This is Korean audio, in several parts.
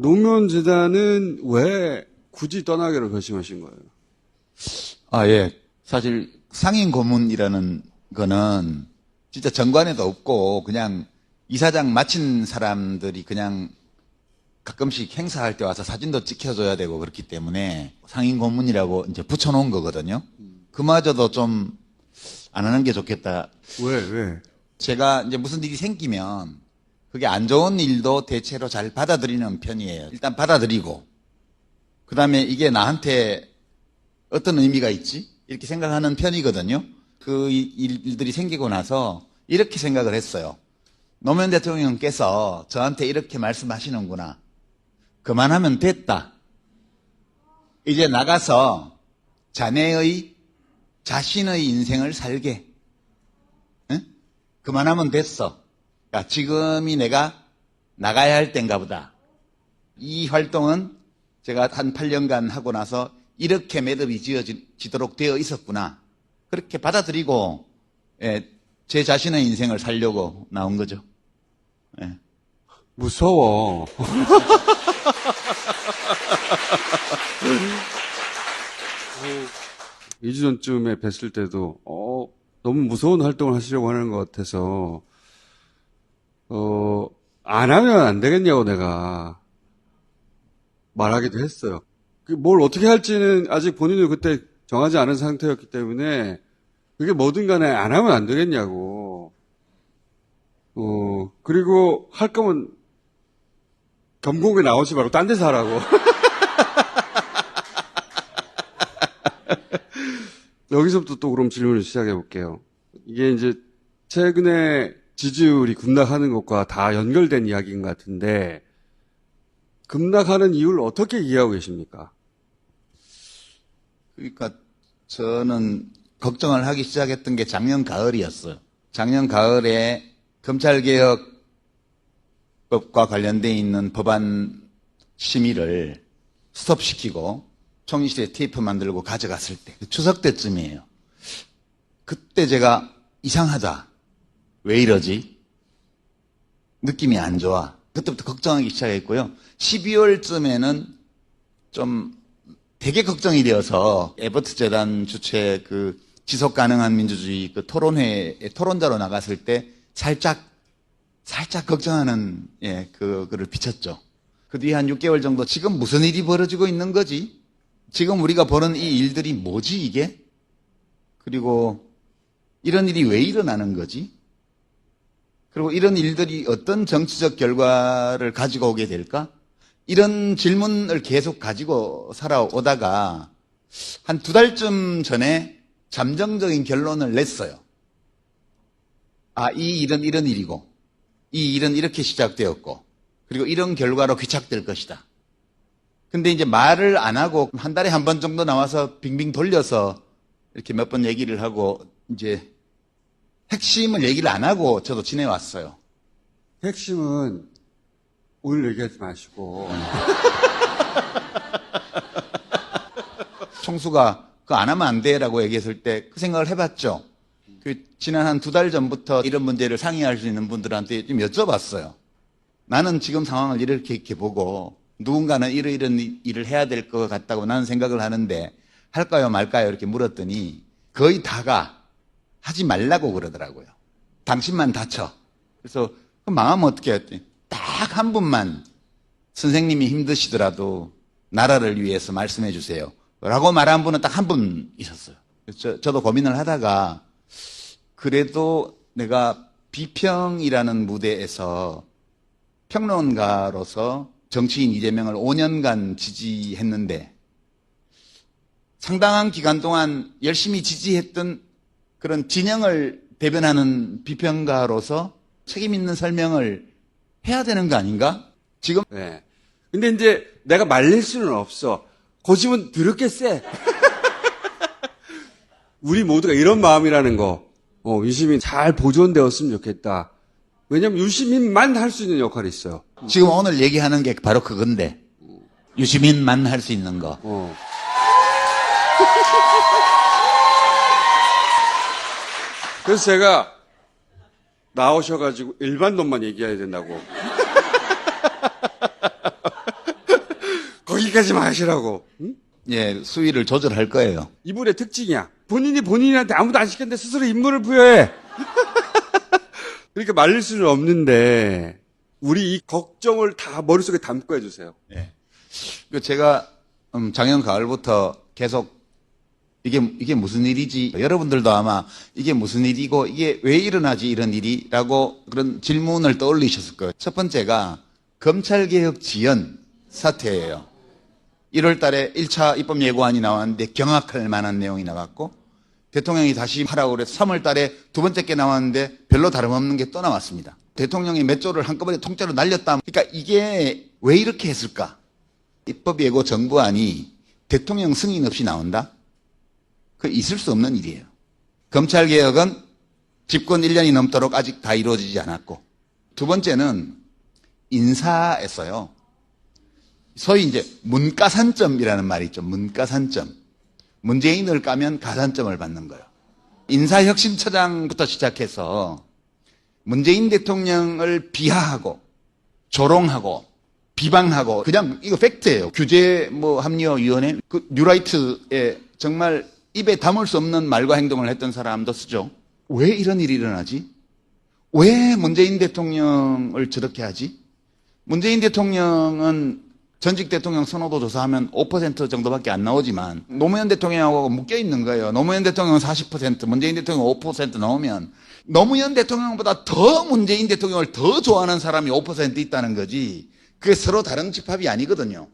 노무현재단은 왜 굳이 떠나기로 결심하신 거예요? 아, 예. 사실 상임 고문이라는 거는 진짜 정관에도 없고 그냥 이사장 마친 사람들이 그냥 가끔씩 행사할 때 와서 사진도 찍혀줘야 되고 그렇기 때문에 상임 고문이라고 이제 붙여놓은 거거든요. 그마저도 좀 안 하는 게 좋겠다. 왜? 제가 이제 무슨 일이 생기면 그게 안 좋은 일도 대체로 잘 받아들이는 편이에요. 일단 받아들이고 그 다음에 이게 나한테 어떤 의미가 있지? 이렇게 생각하는 편이거든요. 그 일들이 생기고 나서 이렇게 생각을 했어요. 노무현 대통령께서 저한테 이렇게 말씀하시는구나. 그만하면 됐다. 이제 나가서 자신의 인생을 살게. 응? 그만하면 됐어. 그러니까 지금이 내가 나가야 할 때인가 보다. 이 활동은 제가 한 8년간 하고 나서 이렇게 매듭이 지어지도록 되어 있었구나. 그렇게 받아들이고 제 자신의 인생을 살려고 나온 거죠. 예. 무서워. 이 주 전쯤에 뵀을 때도 너무 무서운 활동을 하시려고 하는 것 같아서 안 하면 안 되겠냐고 내가 말하기도 했어요. 뭘 어떻게 할지는 아직 본인은 그때 정하지 않은 상태였기 때문에 그게 뭐든 간에 안 하면 안 되겠냐고. 그리고 할 거면 겸공에 나오지 말고 딴 데서 하라고. 여기서부터 또 그럼 질문을 시작해 볼게요. 이게 이제 최근에 지지율이 급락하는 것과 다 연결된 이야기인 것 같은데 급락하는 이유를 어떻게 이해하고 계십니까? 그러니까 저는 걱정을 하기 시작했던 게 작년 가을이었어요. 작년 가을에 검찰개혁법과 관련돼 있는 법안 심의를 스톱시키고 총리실에 테이프 만들고 가져갔을 때 추석 때쯤이에요. 그때 제가 이상하다. 왜 이러지? 느낌이 안 좋아. 그때부터 걱정하기 시작했고요. 12월쯤에는 좀 되게 걱정이 되어서 에버트 재단 주최 그 지속 가능한 민주주의 그 토론회에 토론자로 나갔을 때 살짝 걱정하는 그거를 비쳤죠. 그 뒤에 한 6개월 정도 지금 무슨 일이 벌어지고 있는 거지? 지금 우리가 보는 이 일들이 뭐지 이게? 그리고 이런 일이 왜 일어나는 거지? 그리고 이런 일들이 어떤 정치적 결과를 가지고 오게 될까? 이런 질문을 계속 가지고 살아오다가 한 2달쯤 전에 잠정적인 결론을 냈어요. 아, 이 일은 이런 일이고, 이 일은 이렇게 시작되었고, 그리고 이런 결과로 귀착될 것이다. 근데 이제 말을 안 하고 한 달에 한 번 정도 나와서 빙빙 돌려서 이렇게 몇 번 얘기를 하고 이제 핵심을 얘기를 안 하고 저도 지내왔어요. 핵심은 오늘 얘기하지 마시고. 총수가 그거 안 하면 안 돼라고 얘기했을 때 그 생각을 해봤죠. 그 지난 한 2달 전부터 이런 문제를 상의할 수 있는 분들한테 좀 여쭤봤어요. 나는 지금 상황을 이렇게 보고 누군가는 이런 일을 해야 될 것 같다고 나는 생각을 하는데 할까요 말까요 이렇게 물었더니 거의 다가 하지 말라고 그러더라고요. 당신만 다쳐. 그래서 그럼 망하면 어떻게 했더니 딱 한 분만 선생님이 힘드시더라도 나라를 위해서 말씀해 주세요. 라고 말한 분은 딱 한 분 있었어요. 저도 고민을 하다가 그래도 내가 비평이라는 무대에서 평론가로서 정치인 이재명을 5년간 지지했는데 상당한 기간 동안 열심히 지지했던 그런 진영을 대변하는 비평가로서 책임 있는 설명을 해야 되는 거 아닌가? 지금 네. 근데 이제 내가 말릴 수는 없어. 고집은 더럽게 세. 우리 모두가 이런 마음이라는 거. 유시민 잘 보존되었으면 좋겠다. 왜냐면 유시민만 할 수 있는 역할이 있어요. 지금 오늘 얘기하는 게 바로 그건데 유시민만 할 수 있는 거. 그래서 제가 나오셔가지고 일반 돈만 얘기해야 된다고. 거기까지 마시라고. 응? 예, 수위를 조절할 거예요. 이분의 특징이야. 본인이 본인한테 아무도 안 시켰는데 스스로 임무를 부여해. 그러니까 말릴 수는 없는데 우리 이 걱정을 다 머릿속에 담고 해주세요. 예. 제가 작년 가을부터 계속 이게 무슨 일이지? 여러분들도 아마 이게 무슨 일이고 이게 왜 일어나지 이런 일이라고 그런 질문을 떠올리셨을 거예요. 첫 번째가 검찰개혁 지연 사태예요. 1월 달에 1차 입법 예고안이 나왔는데 경악할 만한 내용이 나왔고 대통령이 다시 하라고 그래서 3월 달에 두 번째 게 나왔는데 별로 다름없는 게 또 나왔습니다. 대통령이 몇 조를 한꺼번에 통째로 날렸다. 그러니까 이게 왜 이렇게 했을까? 입법 예고 정부안이 대통령 승인 없이 나온다? 그 있을 수 없는 일이에요. 검찰개혁은 집권 1년이 넘도록 아직 다 이루어지지 않았고 두 번째는 인사에서요. 소위 이제 문가산점이라는 말이 있죠. 문가산점. 문재인을 까면 가산점을 받는 거예요. 인사혁신처장부터 시작해서 문재인 대통령을 비하하고 조롱하고 비방하고 그냥 이거 팩트예요. 규제 합리화위원회 그 뉴라이트에 정말 입에 담을 수 없는 말과 행동을 했던 사람도 쓰죠. 왜 이런 일이 일어나지? 왜 문재인 대통령을 저렇게 하지? 문재인 대통령은 전직 대통령 선호도 조사하면 5% 정도밖에 안 나오지만 노무현 대통령하고 묶여 있는 거예요. 노무현 대통령은 40%, 문재인 대통령 5% 나오면 노무현 대통령보다 더 문재인 대통령을 더 좋아하는 사람이 5% 있다는 거지. 그게 서로 다른 집합이 아니거든요.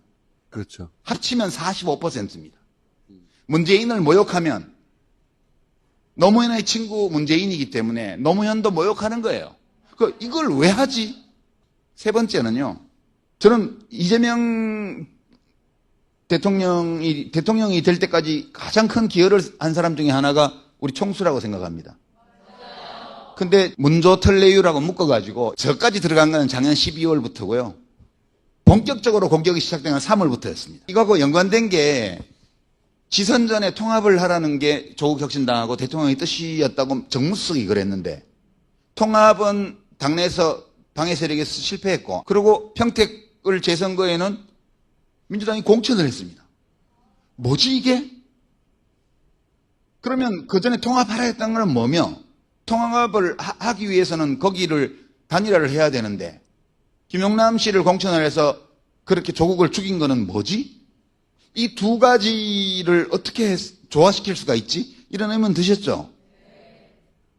그렇죠. 합치면 45%입니다. 문재인을 모욕하면 노무현의 친구 문재인이기 때문에 노무현도 모욕하는 거예요. 이걸 왜 하지? 세 번째는요. 저는 이재명 대통령이 될 때까지 가장 큰 기여를 한 사람 중에 하나가 우리 총수라고 생각합니다. 근데 문조 특례유라고 묶어가지고 저까지 들어간 건 작년 12월부터고요. 본격적으로 공격이 시작된 건 3월부터였습니다. 이거하고 연관된 게 지선 전에 통합을 하라는 게 조국 혁신당하고 대통령의 뜻이었다고 정무수석이 그랬는데 통합은 당내에서 방해 세력에서 실패했고 그리고 평택을 재선거에는 민주당이 공천을 했습니다. 뭐지 이게? 그러면 그 전에 통합하라 했던 건 뭐며 통합을 하기 위해서는 거기를 단일화를 해야 되는데 김용남 씨를 공천을 해서 그렇게 조국을 죽인 거는 뭐지? 이 두 가지를 어떻게 조화시킬 수가 있지? 이런 의문 드셨죠?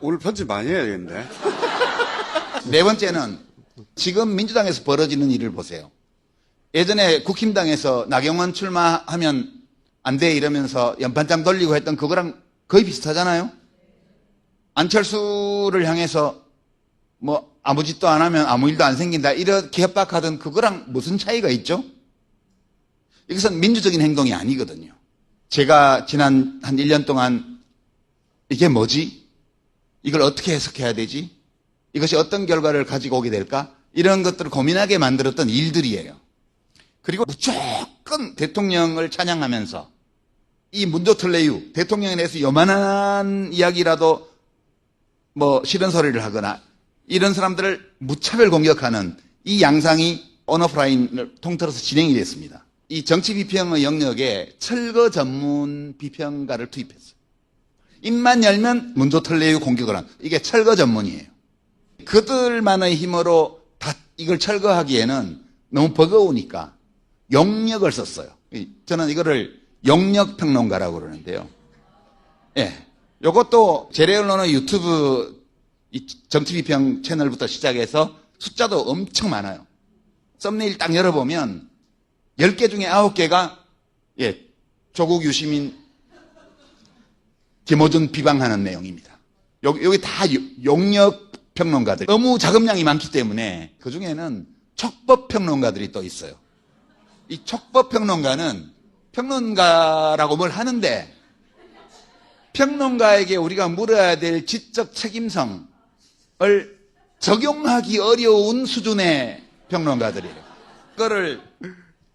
오늘 편집 많이 해야겠는데. 네 번째는 지금 민주당에서 벌어지는 일을 보세요. 예전에 국힘당에서 나경원 출마하면 안 돼 이러면서 연판장 돌리고 했던 그거랑 거의 비슷하잖아요. 안철수를 향해서 아무 짓도 안 하면 아무 일도 안 생긴다 이렇게 협박하던 그거랑 무슨 차이가 있죠? 이것은 민주적인 행동이 아니거든요. 제가 지난 한 1년 동안 이게 뭐지? 이걸 어떻게 해석해야 되지? 이것이 어떤 결과를 가지고 오게 될까? 이런 것들을 고민하게 만들었던 일들이에요. 그리고 무조건 대통령을 찬양하면서 이 문조특례유 대통령에 대해서 요만한 이야기라도 싫은 소리를 하거나 이런 사람들을 무차별 공격하는 이 양상이 언오프라인을 통틀어서 진행이 됐습니다. 이 정치 비평의 영역에 철거 전문 비평가를 투입했어요. 입만 열면 문조특례유 공격을 한 이게 철거 전문이에요. 그들만의 힘으로 다 이걸 철거하기에는 너무 버거우니까 용역을 썼어요. 저는 이거를 용역평론가라고 그러는데요. 예. 요것도 재래언론의 유튜브 정치비평 채널부터 시작해서 숫자도 엄청 많아요. 썸네일 딱 열어보면 10개 중에 9개가 조국 유시민 김어준 비방하는 내용입니다. 여기 다 용역 평론가들. 너무 자금량이 많기 때문에 그 중에는 촉법 평론가들이 또 있어요. 이 촉법 평론가는 평론가라고 뭘 하는데 평론가에게 우리가 물어야 될 지적 책임성을 적용하기 어려운 수준의 평론가들이에요. 그거를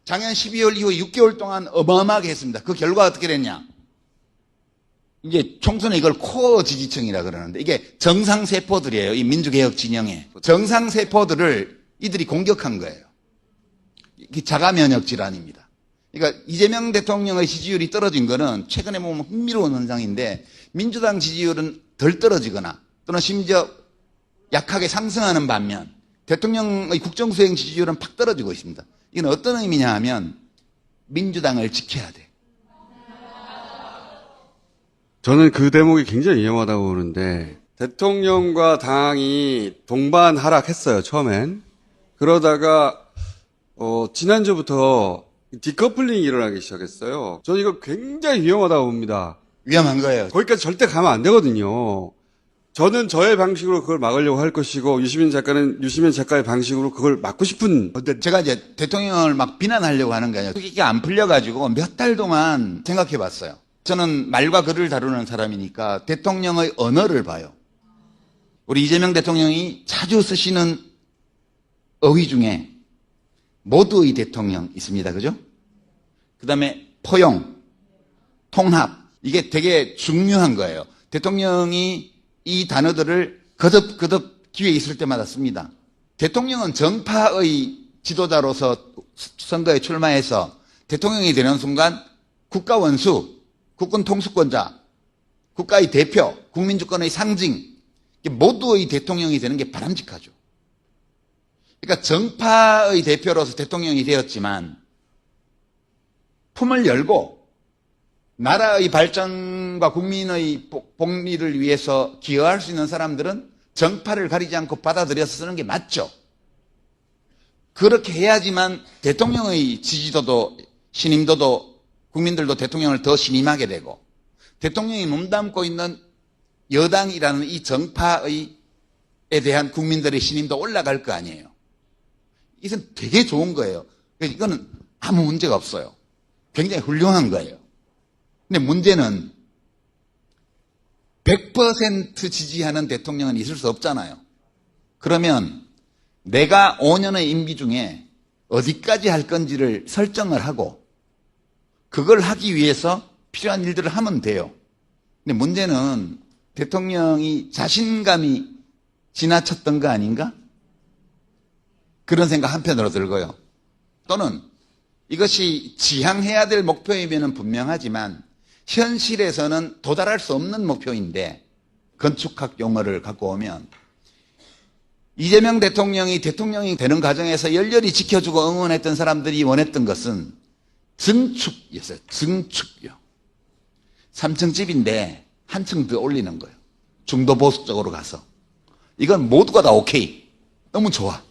작년 12월 이후 6개월 동안 어마어마하게 했습니다. 그 결과 어떻게 됐냐? 이제 총선에 이걸 코어 지지층이라 그러는데 이게 정상세포들이에요. 이 민주개혁 진영에. 정상세포들을 이들이 공격한 거예요. 이게 자가면역 질환입니다. 그러니까 이재명 대통령의 지지율이 떨어진 거는 최근에 보면 흥미로운 현상인데 민주당 지지율은 덜 떨어지거나 또는 심지어 약하게 상승하는 반면 대통령의 국정수행 지지율은 팍 떨어지고 있습니다. 이건 어떤 의미냐 하면 민주당을 지켜야 돼. 저는 그 대목이 굉장히 위험하다고 보는데, 대통령과 당이 동반 하락했어요, 처음엔. 그러다가, 지난주부터 디커플링이 일어나기 시작했어요. 저는 이거 굉장히 위험하다고 봅니다. 위험한 거예요. 거기까지 절대 가면 안 되거든요. 저는 저의 방식으로 그걸 막으려고 할 것이고, 유시민 작가의 방식으로 그걸 막고 싶은. 근데 제가 이제 대통령을 막 비난하려고 하는 게 아니라 이게 안 풀려가지고 몇 달 동안 생각해 봤어요. 저는 말과 글을 다루는 사람이니까 대통령의 언어를 봐요. 우리 이재명 대통령이 자주 쓰시는 어휘 중에 모두의 대통령 있습니다. 그죠? 그 다음에 포용, 통합. 이게 되게 중요한 거예요. 대통령이 이 단어들을 거듭 기회 있을 때마다 씁니다. 대통령은 정파의 지도자로서 선거에 출마해서 대통령이 되는 순간 국가 원수, 국군 통수권자, 국가의 대표, 국민주권의 상징, 모두의 대통령이 되는 게 바람직하죠. 그러니까 정파의 대표로서 대통령이 되었지만 품을 열고 나라의 발전과 국민의 복리를 위해서 기여할 수 있는 사람들은 정파를 가리지 않고 받아들여서 쓰는 게 맞죠. 그렇게 해야지만 대통령의 지지도도 신임도도 국민들도 대통령을 더 신임하게 되고 대통령이 몸담고 있는 여당이라는 이 정파에 대한 국민들의 신임도 올라갈 거 아니에요. 이건 되게 좋은 거예요. 이거는 아무 문제가 없어요. 굉장히 훌륭한 거예요. 근데 문제는 100% 지지하는 대통령은 있을 수 없잖아요. 그러면 내가 5년의 임기 중에 어디까지 할 건지를 설정을 하고 그걸 하기 위해서 필요한 일들을 하면 돼요. 근데 문제는 대통령이 자신감이 지나쳤던 거 아닌가? 그런 생각 한편으로 들고요. 또는 이것이 지향해야 될 목표이면 분명하지만 현실에서는 도달할 수 없는 목표인데 건축학 용어를 갖고 오면 이재명 대통령이 대통령이 되는 과정에서 열렬히 지켜주고 응원했던 사람들이 원했던 것은 증축이었어요. 증축이요. 3층 집인데 한 층 더 올리는 거예요. 중도 보수 쪽으로 가서. 이건 모두가 다 오케이. 너무 좋아.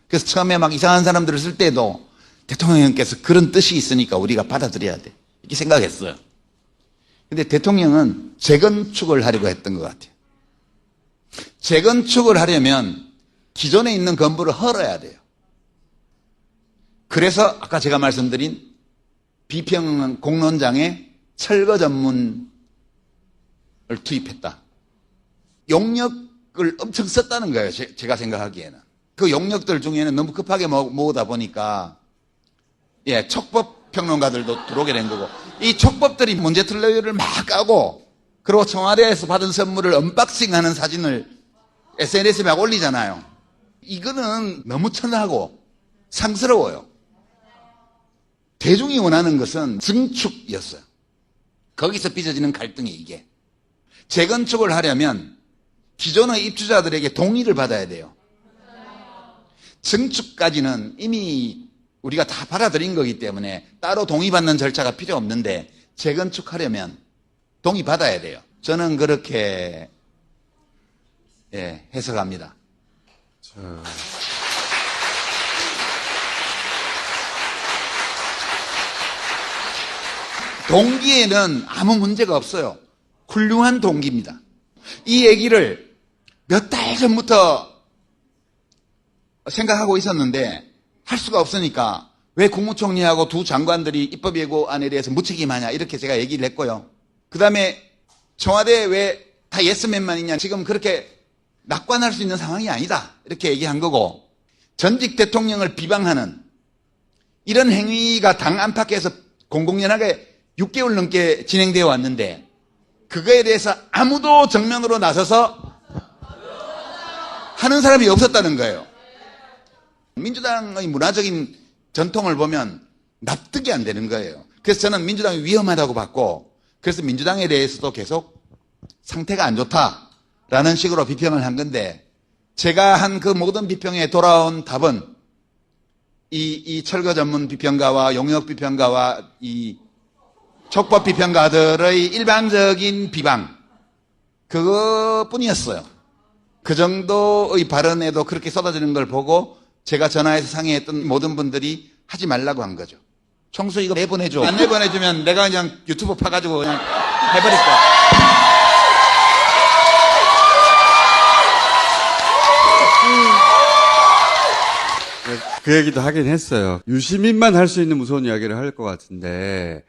그래서 처음에 막 이상한 사람들을 쓸 때도 대통령께서 그런 뜻이 있으니까 우리가 받아들여야 돼. 이렇게 생각했어요. 근데 대통령은 재건축을 하려고 했던 것 같아요. 재건축을 하려면 기존에 있는 건물을 헐어야 돼요. 그래서 아까 제가 말씀드린 비평 공론장에 철거 전문을 투입했다. 용역을 엄청 썼다는 거예요. 제가 생각하기에는. 그 용역들 중에는 너무 급하게 모으다 보니까 촉법 평론가들도 들어오게 된 거고 이 촉법들이 문제틀레이를 막 까고 그리고 청와대에서 받은 선물을 언박싱하는 사진을 SNS에 막 올리잖아요. 이거는 너무 천하고 상스러워요. 대중이 원하는 것은 증축이었어요. 거기서 빚어지는 갈등이 이게. 재건축을 하려면 기존의 입주자들에게 동의를 받아야 돼요. 증축까지는 이미 우리가 다 받아들인 거기 때문에 따로 동의받는 절차가 필요 없는데 재건축하려면 동의받아야 돼요. 저는 그렇게 해석합니다. 동기에는 아무 문제가 없어요. 훌륭한 동기입니다. 이 얘기를 몇 달 전부터 생각하고 있었는데 할 수가 없으니까 왜 국무총리하고 두 장관들이 입법예고안에 대해서 무책임하냐 이렇게 제가 얘기를 했고요. 그 다음에 청와대에 왜 다 예스맨만 있냐 지금 그렇게 낙관할 수 있는 상황이 아니다 이렇게 얘기한 거고 전직 대통령을 비방하는 이런 행위가 당 안팎에서 공공연하게 6개월 넘게 진행되어 왔는데 그거에 대해서 아무도 정면으로 나서서 하는 사람이 없었다는 거예요. 민주당의 문화적인 전통을 보면 납득이 안 되는 거예요. 그래서 저는 민주당이 위험하다고 봤고, 그래서 민주당에 대해서도 계속 상태가 안 좋다라는 식으로 비평을 한 건데, 제가 한 그 모든 비평에 돌아온 답은 이 철거 전문 비평가와 용역 비평가와 이 촉법 비평가들의 일방적인 비방, 그것뿐이었어요. 그 정도의 발언에도 그렇게 쏟아지는 걸 보고 제가 전화해서 상의했던 모든 분들이 하지 말라고 한 거죠. 총수 이거 내보내줘. 안 내보내주면 내가 그냥 유튜브 파가지고 그냥 해버릴 거야. 그 얘기도 하긴 했어요. 유시민만 할 수 있는 무서운 이야기를 할 것 같은데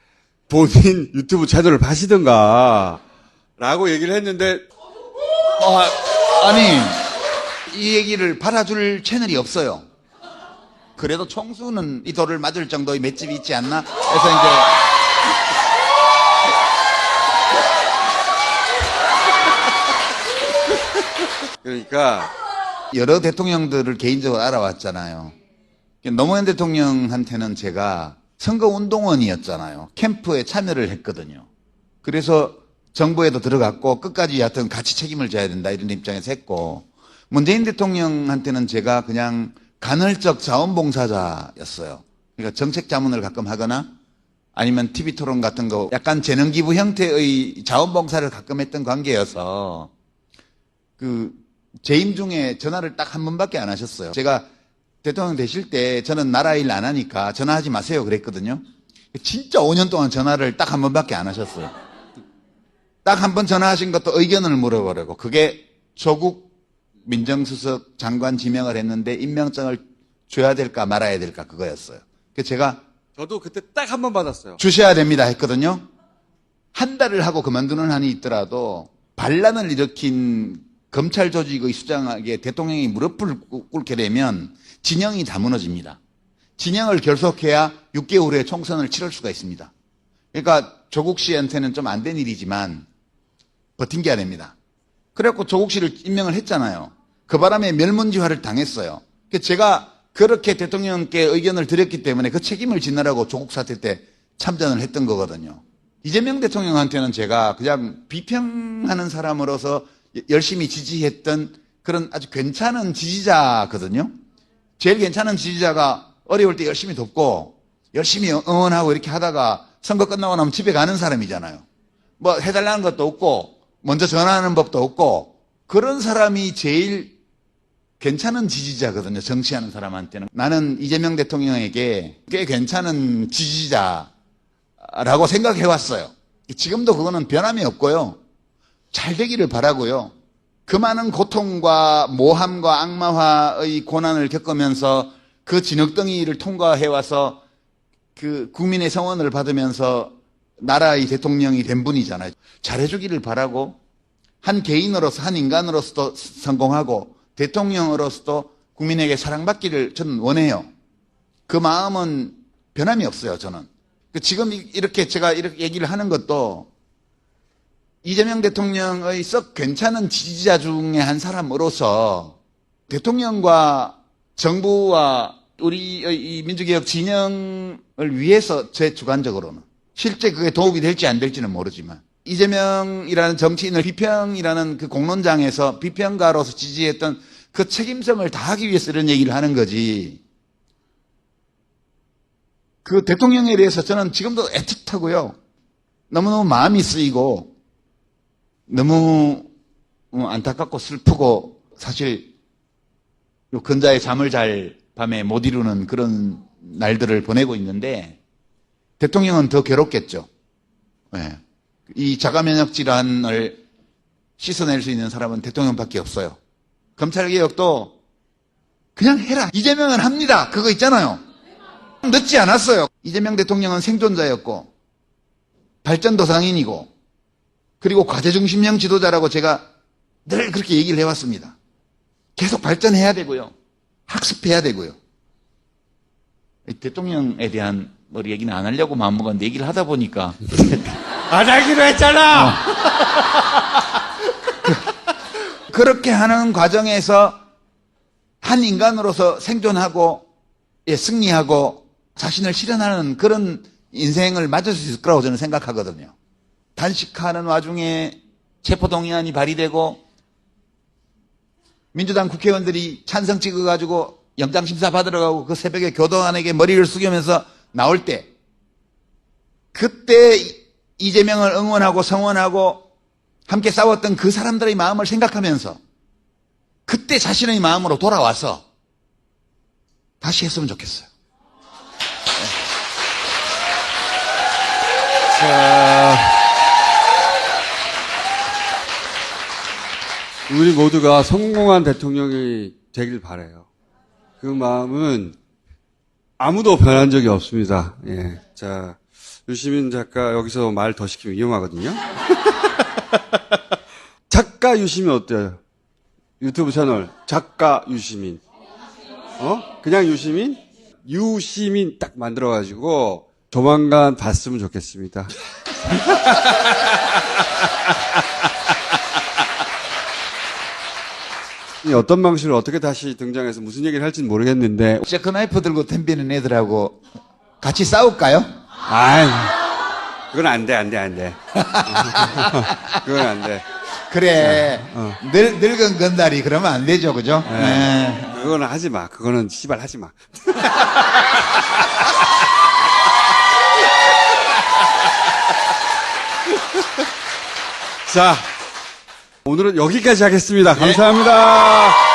본인 유튜브 채널을 파시든가 라고 얘기를 했는데 아니, 이 얘기를 팔아줄 채널이 없어요. 그래도 총수는 이 돌을 맞을 정도의 맷집이 있지 않나? 그래서 이제 그러니까 여러 대통령들을 개인적으로 알아왔잖아요. 노무현 대통령한테는 제가 선거운동원이었잖아요. 캠프에 참여를 했거든요. 그래서 정부에도 들어갔고 끝까지 하여튼 같이 책임을 져야 된다 이런 입장에서 했고, 문재인 대통령한테는 제가 그냥 간헐적 자원봉사자였어요. 그러니까 정책 자문을 가끔 하거나 아니면 TV 토론 같은 거 약간 재능 기부 형태의 자원봉사를 가끔 했던 관계여서 그 재임 중에 전화를 딱 한 번밖에 안 하셨어요. 제가 대통령 되실 때 저는 나라 일 안 하니까 전화하지 마세요 그랬거든요. 진짜 5년 동안 전화를 딱 한 번밖에 안 하셨어요. 딱 한 번 전화하신 것도 의견을 물어보려고. 그게 조국 민정수석 장관 지명을 했는데 임명장을 줘야 될까 말아야 될까 그거였어요. 그래서 제가 저도 그때 딱 한 번 받았어요. 주셔야 됩니다 했거든요. 한 달을 하고 그만두는 한이 있더라도 반란을 일으킨 검찰 조직의 수장에게 대통령이 무릎을 꿇게 되면 진영이 다 무너집니다. 진영을 결속해야 6개월 후에 총선을 치를 수가 있습니다. 그러니까 조국 씨한테는 좀 안 된 일이지만 버틴겨야 됩니다. 그래갖고 조국 씨를 임명을 했잖아요. 그 바람에 멸문지화를 당했어요. 제가 그렇게 대통령께 의견을 드렸기 때문에 그 책임을 지느라고 조국 사태 때 참전을 했던 거거든요. 이재명 대통령한테는 제가 그냥 비평하는 사람으로서 열심히 지지했던 그런 아주 괜찮은 지지자거든요. 제일 괜찮은 지지자가 어려울 때 열심히 돕고 열심히 응원하고 이렇게 하다가 선거 끝나고 나면 집에 가는 사람이잖아요. 뭐 해달라는 것도 없고 먼저 전화하는 법도 없고 그런 사람이 제일 괜찮은 지지자거든요. 정치하는 사람한테는. 나는 이재명 대통령에게 꽤 괜찮은 지지자라고 생각해왔어요. 지금도 그거는 변함이 없고요. 잘 되기를 바라고요. 그 많은 고통과 모함과 악마화의 고난을 겪으면서 그 진흙덩이를 통과해와서 그 국민의 성원을 받으면서 나라의 대통령이 된 분이잖아요. 잘해주기를 바라고 한 개인으로서 한 인간으로서도 성공하고 대통령으로서도 국민에게 사랑받기를 저는 원해요. 그 마음은 변함이 없어요. 저는. 지금 이렇게 제가 이렇게 얘기를 하는 것도 이재명 대통령의 썩 괜찮은 지지자 중에 한 사람으로서 대통령과 정부와 우리의 이 민주개혁 진영을 위해서 제 주관적으로는 실제 그게 도움이 될지 안 될지는 모르지만 이재명이라는 정치인을 비평이라는 그 공론장에서 비평가로서 지지했던 그 책임성을 다하기 위해서 이런 얘기를 하는 거지. 그 대통령에 대해서 저는 지금도 애틋하고요. 너무너무 마음이 쓰이고 너무 안타깝고 슬프고 사실 근자에 잠을 잘 밤에 못 이루는 그런 날들을 보내고 있는데 대통령은 더 괴롭겠죠. 네. 이 자가면역 질환을 씻어낼 수 있는 사람은 대통령밖에 없어요. 검찰개혁도 그냥 해라. 이재명은 합니다. 그거 있잖아요. 늦지 않았어요. 이재명 대통령은 생존자였고 발전도상인이고 그리고 과제중심형 지도자라고 제가 늘 그렇게 얘기를 해왔습니다. 계속 발전해야 되고요. 학습해야 되고요. 대통령에 대한 우리 얘기는 안 하려고 마음먹었는데 얘기를 하다 보니까 안 하기로 했잖아! 그렇게 하는 과정에서 한 인간으로서 생존하고 승리하고 자신을 실현하는 그런 인생을 맞을 수 있을 거라고 저는 생각하거든요. 단식하는 와중에 체포동의안이 발의되고 민주당 국회의원들이 찬성 찍어가지고 영장심사 받으러 가고 그 새벽에 교도관에게 머리를 숙이면서 나올 때 그때 이재명을 응원하고 성원하고 함께 싸웠던 그 사람들의 마음을 생각하면서 그때 자신의 마음으로 돌아와서 다시 했으면 좋겠어요. 자, 우리 모두가 성공한 대통령이 되길 바라요. 그 마음은 아무도 변한 적이 없습니다. 예. 자, 유시민 작가 여기서 말 더 시키면 위험하거든요. 작가 유시민 어때요? 유튜브 채널 작가 유시민. 그냥 유시민? 유시민 딱 만들어가지고 조만간 봤으면 좋겠습니다. 어떤 방식으로 어떻게 다시 등장해서 무슨 얘기를 할지는 모르겠는데. 제크나이프 들고 덤비는 애들하고 같이 싸울까요? 아이, 그건 안 돼. 그건 안 돼. 그래. 늙은 건달이 그러면 안 되죠, 그죠? 네. 그거는 하지 마. 그거는 씨발 하지 마. 자, 오늘은 여기까지 하겠습니다. 감사합니다.